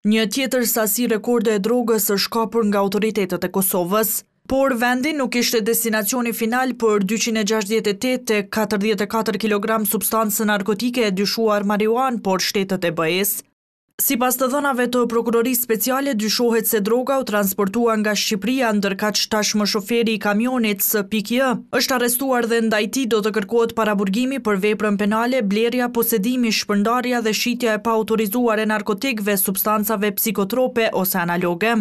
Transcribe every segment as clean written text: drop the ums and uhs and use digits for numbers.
Një tjetër sasi rekorde e drogës është kapur nga autoritetet e Kosovës, por vendi nuk ishte destinacioni final për 268 e 44 kg substancë narkotike e dyshuar marijuan, por shtetet e BE-s. Sipas të dhënave të prokurorisë speciale, dyshohet se droga u transportua nga Shqipëria, ndërkaq tashmë shoferi i kamionit S.J. është arrestuar dhe ndaj tij do të kërkohet paraburgimi për veprën penale, blerja, posedimi, shpërndarja dhe shitja e paautorizuar e narkotikëve, substancave psikotrope ose analoge.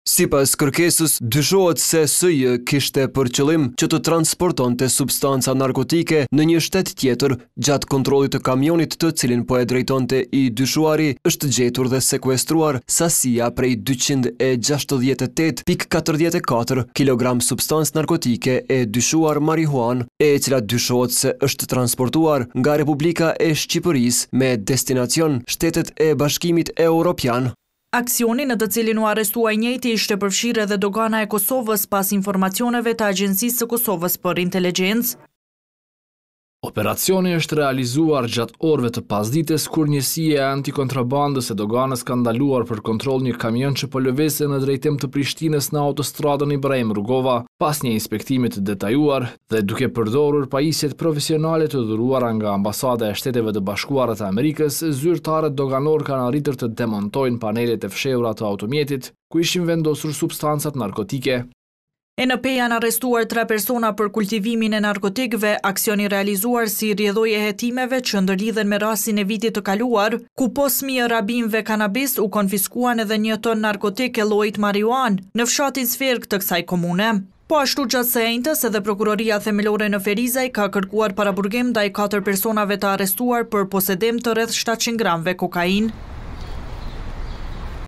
Sipas kërkesës, dyshohet se S.J. kishte për qëllim që të transportonte substanca narkotike në një shtet tjetër. Gjatë kontrollit të kamionit të cilin po e drejtonte i dyshuari, është gjetur dhe sekuestruar sasia prej 268.44 kg substancë narkotike e dyshuar marijuan, e cila dyshohet se është transportuar nga Republika e Shqipërisë me destinacion Shtetet e Bashkimit Evropian. Aksioni në të cilin u arrestua i njëjti ishte përfshirë edhe dogana e Kosovës pas informacioneve të Agjencisë së Kosovës për Inteligjencë. Operacioni është realizuar gjatë orëve të pasdites kur njësia e antikontrabandës e doganës ka ndaluar për kontroll një kamion që po lëvizte në drejtim të Prishtinës në autostradën Ibrahim Rugova, pas një inspektimi të detajuar dhe duke përdorur pajisjet profesionale të dhuruara nga Ambasada e Shteteve të Bashkuara të Amerikës, zyrtarët doganor kanë arritur të demontojnë panelet e fshehura të automjetit ku ishin vendosur substancat narkotike. ENP janë arrestuar 3 persona për kultivimin e narkotikëve, aksioni realizuar si rrjedhojë e hetimeve që ndërlidhen me rastin e vitit të kaluar, ku pos mijë rabinëve kanabis u konfiskuan edhe 1 ton narkotik e llojit marijuan në fshatin Sferg të kësaj komune. Po ashtu gjatë së enjtës edhe prokuroria themelore në Ferizaj ka kërkuar paraburgim ndaj 4 personave të arrestuar për posedim të rreth 700 gramëve kokainë.